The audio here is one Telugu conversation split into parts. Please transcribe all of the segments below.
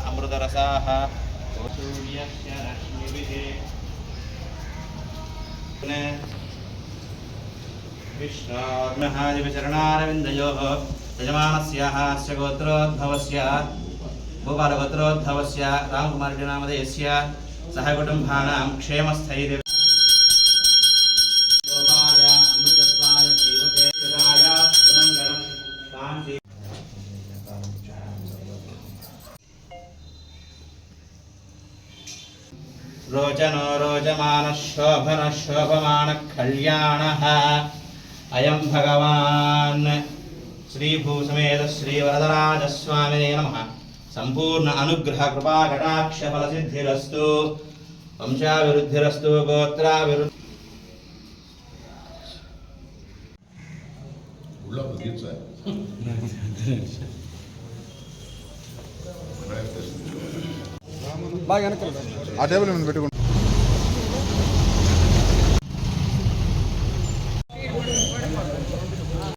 అమృతరసాః విష్ణోర్మహాదివిచరణారవిందయోః యజమానస్యాః అస్య గోత్రోద్భవస్య భూపాలగోత్రోద్భవస్య రామకుమారుడి నామధేయస్య సహ కుటుంబానాం క్షేమస్థైర్య रोचनो रोचमानः शोभनः शोभमानः कल्याणः अयं भगवान् श्रीभूसमेत श्रीवरदराजस्वामिने नमः। संपूर्ण अनुग्रह कृपा कटाक्ष फलसिद्धिरस्तु वंशाभिवृद्धिरस्तु गोत्राभिवृद्धि బాగా ఆ టేబుల్ మీద పెట్టుకుంటాం.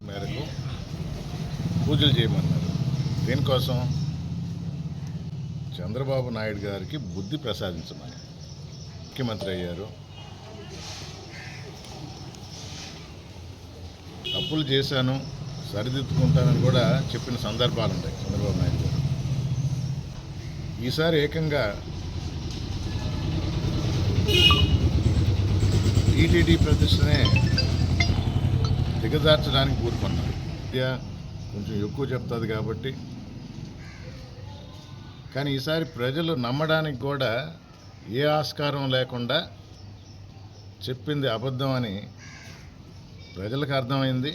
మేరకు పూజలు చేయమన్నారు. దీనికోసం చంద్రబాబు నాయుడు గారికి బుద్ధి ప్రసాదించమని ముఖ్యమంత్రి అయ్యారు. తప్పులు చేశాను సరిదిద్దుకుంటానని కూడా చెప్పిన సందర్భాలు ఉంటాయి చంద్రబాబు నాయుడు గారు. ఈసారి ఏకంగా టీటీడీ ప్రతిష్టనే దిగజార్చడానికి కూరుకున్నారు. కొంచెం ఎక్కువ చెప్తుంది కాబట్టి, కానీ ఈసారి ప్రజలు నమ్మడానికి కూడా ఏ ఆస్కారం లేకుండా చెప్పింది అబద్ధం అని ప్రజలకు అర్థమైంది.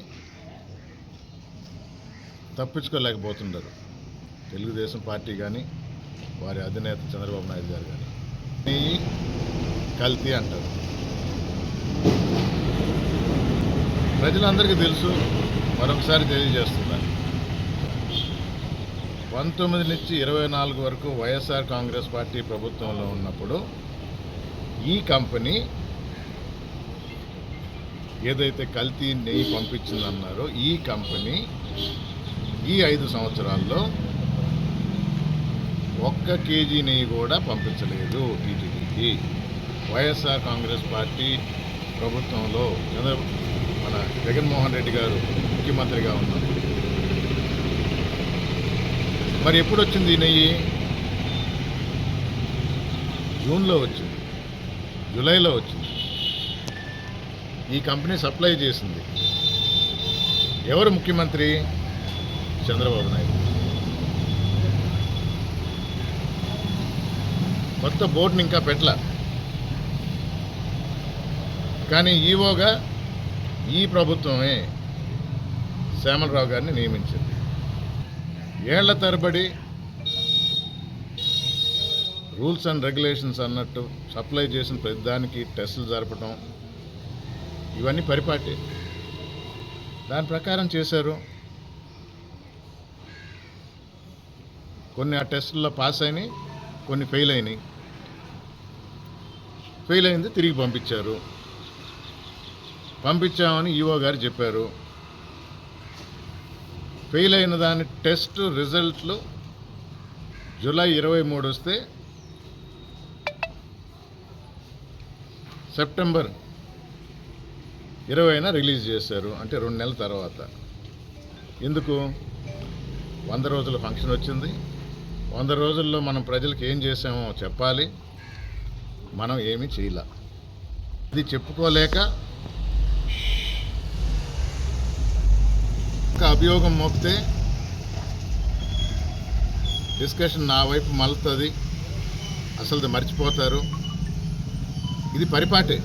తప్పించుకోలేకపోతున్నారు తెలుగుదేశం పార్టీ కానీ వారి అధినేత చంద్రబాబు నాయుడు గారు కానీ. కల్తీ అంటారు. ప్రజలందరికీ తెలుసు. మరొకసారి తెలియజేస్తున్నారు. 19 నుంచి 24 వరకు వైఎస్ఆర్ కాంగ్రెస్ పార్టీ ప్రభుత్వంలో ఉన్నప్పుడు ఈ కంపెనీ ఏదైతే కల్తీ నెయ్యి పంపించిందన్నారో ఈ కంపెనీ ఈ 5 సంవత్సరాల్లో 1 కేజీ నెయ్యి కూడా పంపించలేదు టీటీడీకి. వైఎస్ఆర్ కాంగ్రెస్ పార్టీ ప్రభుత్వంలో మన జగన్మోహన్ రెడ్డి గారు ముఖ్యమంత్రిగా ఉన్నప్పుడు. మరి ఎప్పుడు వచ్చింది ఈ నెయ్యి? జూన్లో వచ్చింది, జూలైలో వచ్చింది. ఈ కంపెనీ సప్లై చేసింది. ఎవరు ముఖ్యమంత్రి? చంద్రబాబు నాయుడు. కొత్త బోర్డుని ఇంకా పెట్టల, కానీ ఈవోగా ఈ ప్రభుత్వమే శ్యామలరావు గారిని నియమించింది. ఏళ్ల తరబడి రూల్స్ అండ్ రెగ్యులేషన్స్ అన్నట్టు సప్లై చేసిన ప్రతిదానికి టెస్టులు జరపడం ఇవన్నీ పరిపాటి. దాని ప్రకారం చేశారు. కొన్ని ఆ టెస్టుల్లో పాస్ అయినాయి, కొన్ని ఫెయిల్ అయినాయి. ఫెయిల్ అయింది తిరిగి పంపించారు. పంపించామని ఈవో గారు చెప్పారు. ఫెయిల్ అయిన దాని టెస్ట్ రిజల్ట్లు జూలై 23 వస్తే సెప్టెంబర్ 20న రిలీజ్ చేశారు. అంటే 2 నెలల తర్వాత. ఎందుకు? 100 రోజుల ఫంక్షన్ వచ్చింది. 100 రోజుల్లో మనం ప్రజలకు ఏం చేసామో చెప్పాలి. మనం ఏమీ చేయలే. ఇది చెప్పుకోలేక అభియోగం మోపితే డిస్కషన్ నా వైపు మలుతుంది. అసలు మర్చిపోతారు. ఇది పరిపాటే.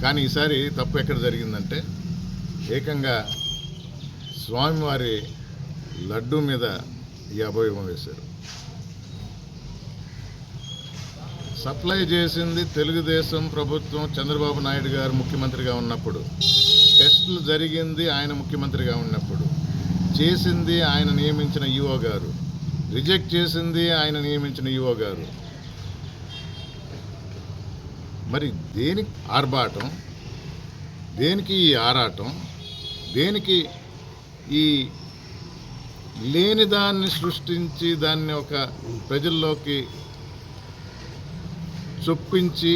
కానీ ఈసారి తప్పు ఎక్కడ జరిగిందంటే ఏకంగా స్వామివారి లడ్డూ మీద ఈ అభియోగం వేశారు. సప్లై చేసింది తెలుగుదేశం ప్రభుత్వం చంద్రబాబు నాయుడు గారు ముఖ్యమంత్రిగా ఉన్నప్పుడు, టెస్టులు జరిగింది ఆయన ముఖ్యమంత్రిగా ఉన్నప్పుడు, చేసింది ఆయన నియమించిన ఈఓ గారు, రిజెక్ట్ చేసింది ఆయన నియమించిన ఈఓ గారు. మరి దేనికి ఆర్భాటం, దేనికి ఈ ఆరాటం, దేనికి ఈ లేని దాన్ని సృష్టించి దాన్ని ఒక ప్రజల్లోకి చొప్పించి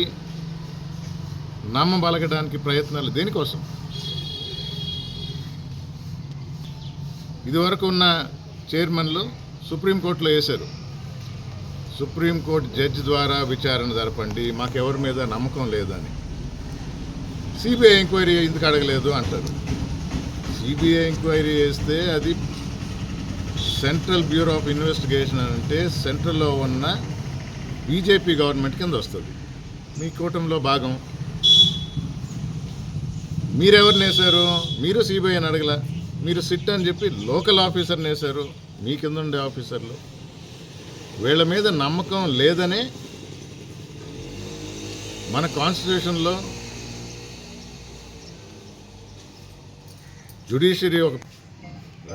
నమ్మబలగడానికి ప్రయత్నాలు దేనికోసం? ఇదివరకు ఉన్న చైర్మన్లు సుప్రీంకోర్టులో వేశారు, సుప్రీంకోర్టు జడ్జి ద్వారా విచారణ జరపండి, మాకెవరి మీద నమ్మకం లేదని. సిబిఐ ఎంక్వైరీ ఎందుకు అడగలేదు అంటారు. సిబిఐ ఎంక్వైరీ చేస్తే అది సెంట్రల్ బ్యూరో ఆఫ్ ఇన్వెస్టిగేషన్ అంటే సెంట్రల్లో ఉన్న బీజేపీ గవర్నమెంట్ కింద వస్తుంది. మీ కూటమిలో భాగం. మీరెవరిని వేశారు? మీరు సిబిఐని అడగల, మీరు సిట్ అని చెప్పి లోకల్ ఆఫీసర్ని వేశారు, మీ కింద ఉండే ఆఫీసర్లు. వీళ్ళ మీద నమ్మకం లేదనే మన కాన్స్టిట్యూషన్లో జ్యుడిషియరీ ఒక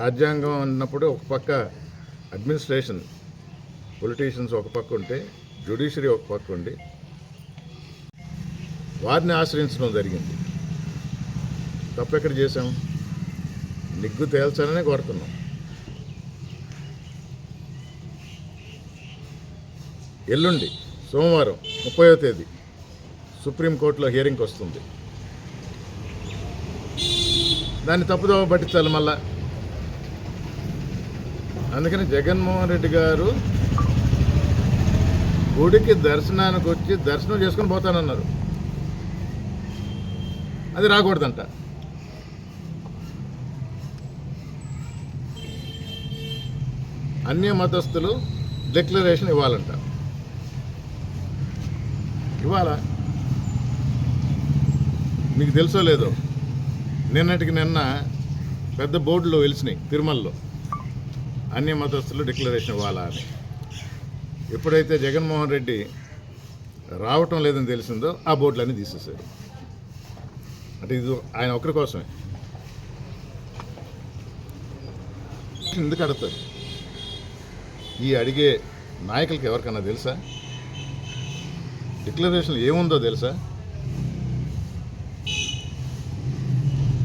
రాజ్యాంగం అన్నప్పుడు ఒక పక్క అడ్మినిస్ట్రేషన్ పొలిటీషియన్స్ ఒక పక్క ఉంటే జ్యుడిషియరీ ఒక పక్క ఉండి వారిని ఆశ్రయించడం జరిగింది. తప్పెక్కడ చేశాం? నిగ్గు తేల్చాలనే కోరుతున్నాం. ఎల్లుండి సోమవారం 30వ తేదీ సుప్రీంకోర్టులో హియరింగ్కి వస్తుంది. దాన్ని తప్పుదోవ పట్టించాలి మళ్ళా. అందుకని జగన్మోహన్ రెడ్డి గారు గుడికి దర్శనానికి వచ్చి దర్శనం చేసుకుని పోతానన్నారు. అది రాకూడదంట. అన్య మతస్థులు డిక్లరేషన్ ఇవ్వాలంట. ఇవ్వాలా? మీకు తెలుసో లేదో, నిన్నటికి నిన్న పెద్ద బోర్డులో వెలిసినాయి తిరుమలలో, అన్య మతస్థులు డిక్లరేషన్ ఇవ్వాలా అని. ఎప్పుడైతే జగన్మోహన్ రెడ్డి రావటం లేదని తెలిసిందో ఆ బోర్డులన్నీ తీసేశారు. అంటే ఇది ఆయన ఒక్కరి కోసమే. ఎందుకు అడుగుతారు? ఈ అడిగే నాయకులకి ఎవరికన్నా తెలుసా? డిక్లరేషన్ ఏముందో తెలుసా?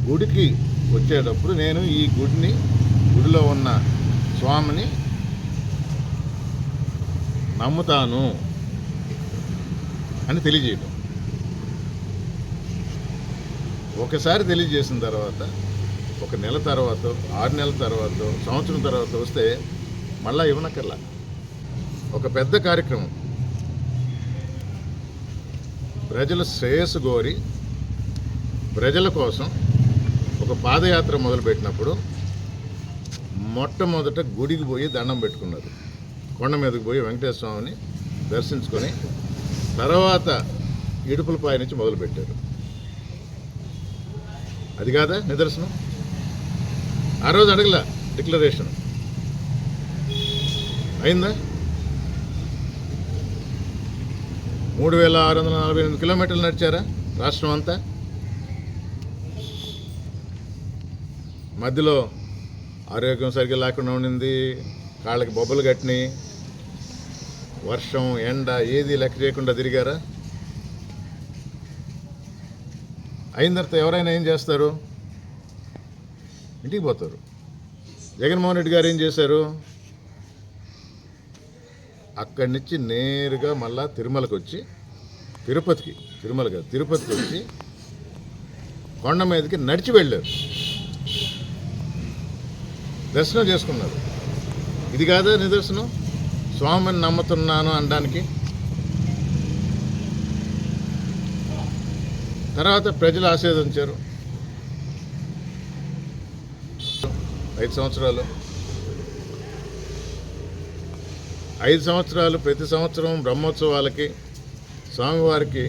గుడికి వచ్చేటప్పుడు నేను ఈ గుడిలో ఉన్న స్వామిని నమ్ముతాను అని తెలియజేయడం. ఒకసారి తెలియజేసిన తర్వాత 1 నెల తర్వాత, 6 నెలల తర్వాత, సంవత్సరం తర్వాత వస్తే మళ్ళా ఇవ్వనక్కర్లా. ఒక పెద్ద కార్యక్రమం ప్రజల శ్రేయస్సు కోరి ప్రజల కోసం ఒక పాదయాత్ర మొదలుపెట్టినప్పుడు మొట్టమొదట గుడికి పోయి దండం పెట్టుకున్నారు. కొండ మీదకి పోయి వెంకటేశ్వర స్వామిని దర్శించుకొని తర్వాత ఇడుపులపాయ నుంచి మొదలుపెట్టారు. అది కాదా నిదర్శనం? ఆ రోజు అడగల డిక్లరేషన్ అయిందా? 3648 కిలోమీటర్లు నడిచారా రాష్ట్రం అంతా? మధ్యలో ఆరోగ్యం సరిగ్గా లేకుండా ఉండింది, కాళ్ళకి బొబ్బలు కట్టినాయి, వర్షం ఎండ ఏది లెక్క చేయకుండా తిరిగారా? అయిన తర్వాత ఎవరైనా ఏం చేస్తారు? ఇంటికి పోతారు. జగన్మోహన్ రెడ్డి గారు ఏం చేశారు? అక్కడి నుంచి నేరుగా మళ్ళా తిరుమలకి వచ్చి తిరుపతికి వచ్చి కొండ మీదకి నడిచి వెళ్ళారు, దర్శనం చేసుకున్నారు. ఇది కాదా నిదర్శనం? స్వామిని నమ్ముతున్నాను అనడానికి. తర్వాత ప్రజలు ఆశీర్వదించారు. 5 సంవత్సరాలు 5 సంవత్సరాలు ప్రతి సంవత్సరం బ్రహ్మోత్సవాలకి స్వామివారికి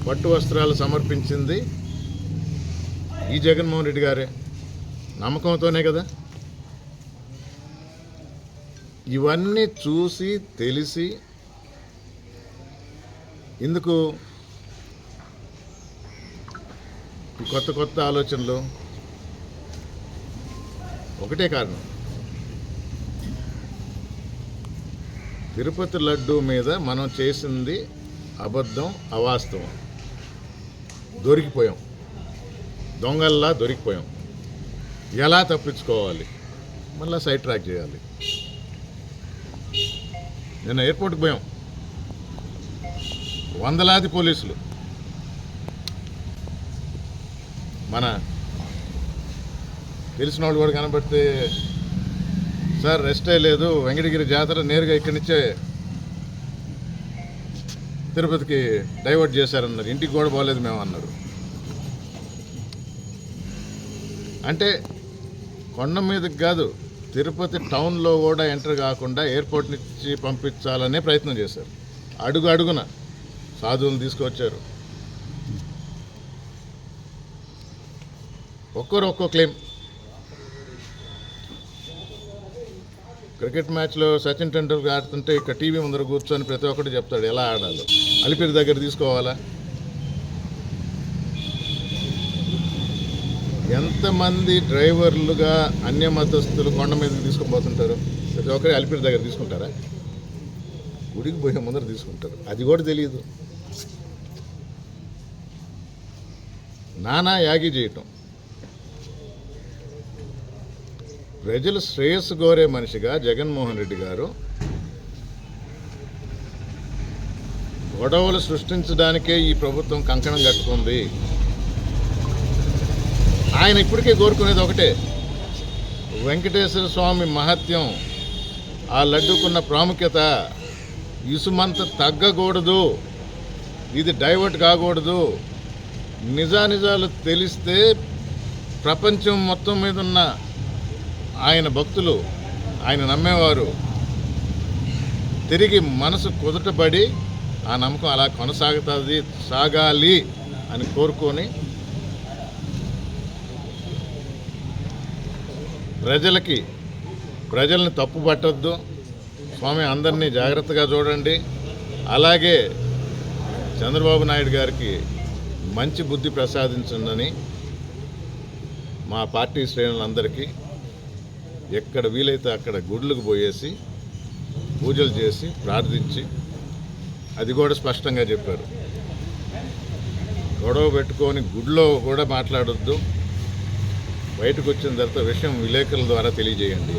పట్టు వస్త్రాలు సమర్పించింది ఈ జగన్మోహన్ రెడ్డి గారే. నమ్మకంతోనే కదా. ఇవన్నీ చూసి తెలిసి ఇందుకు ఈ కొత్త కొత్త ఆలోచనలు ఒకటే కారణం. తిరుపతి లడ్డు మీద మనం చేసింది అబద్ధం, అవాస్తవం. దొరికిపోయాం, దొంగల్లా దొరికిపోయాం. ఎలా తప్పించుకోవాలి? మళ్ళీ సైడ్ ట్రాక్ చేయాలి. నిన్న ఎయిర్పోర్ట్కి పోయాం, వందలాది పోలీసులు. మన తెలిసిన వాళ్ళు కూడా కనబడితే, సార్ రెస్టే లేదు, వెంకటగిరి జాతర నేరుగా ఇక్కడి నుంచే తిరుపతికి డైవర్ట్ చేశారన్నారు. ఇంటికి కూడా పోలేదు మేము అన్నారు. అంటే కొండ మీదకి కాదు, తిరుపతి టౌన్లో కూడా ఎంటర్ కాకుండా ఎయిర్పోర్ట్ నుంచి పంపించాలనే ప్రయత్నం చేశారు. అడుగు అడుగున సాధువులను తీసుకొచ్చారు. ఒక్కో క్లెయిమ్. క్రికెట్ మ్యాచ్లో సచిన్ టెండూల్కర్ ఆడుతుంటే ఇక్కడ టీవీ ముందర కూర్చొని ప్రతి ఒక్కటి చెప్తాడు ఎలా ఆడాలో. అలిపిరి దగ్గర తీసుకోవాలా? ఎంతమంది డ్రైవర్లుగా అన్య మతస్థులు కొండ మీదకి తీసుకొని పోతుంటారు? ప్రతి ఒక్కరి అలిపిరి దగ్గర తీసుకుంటారా? గుడికి పోయే ముందర తీసుకుంటారు. అది కూడా తెలియదు. నానా యాగి చేయటం. ప్రజలు శ్రేయస్సు కోరే మనిషిగా జగన్మోహన్ రెడ్డి గారు గొడవలు సృష్టించడానికే ఈ ప్రభుత్వం కంకణం కట్టుకుంది. ఆయన ఇప్పటికే కోరుకునేది ఒకటే, వెంకటేశ్వర స్వామి మహత్యం, ఆ లడ్డుకున్న ప్రాముఖ్యత ఇసుమంత తగ్గకూడదు, ఇది డైవర్ట్ కాకూడదు. నిజానిజాలు తెలిస్తే ప్రపంచం మొత్తం మీద ఉన్న ఆయన భక్తులు, ఆయన నమ్మేవారు తిరిగి మనసు కుదుటపడి ఆ నమ్మకం అలా సాగాలి అని కోరుకొని ప్రజల్ని తప్పు పట్టొద్దు, స్వామి అందరినీ జాగ్రత్తగా చూడండి, అలాగే చంద్రబాబు నాయుడు గారికి మంచి బుద్ధి ప్రసాదించండి మా పార్టీ శ్రేణులందరికీ ఎక్కడ వీలైతే అక్కడ గుడులకు పోయేసి పూజలు చేసి ప్రార్థించి, అది కూడా స్పష్టంగా చెప్పారు, గొడవ పెట్టుకొని గుడిలో కూడా మాట్లాడొద్దు, బయటకు వచ్చిన తర్వాత విషయం విలేకరుల ద్వారా తెలియజేయండి.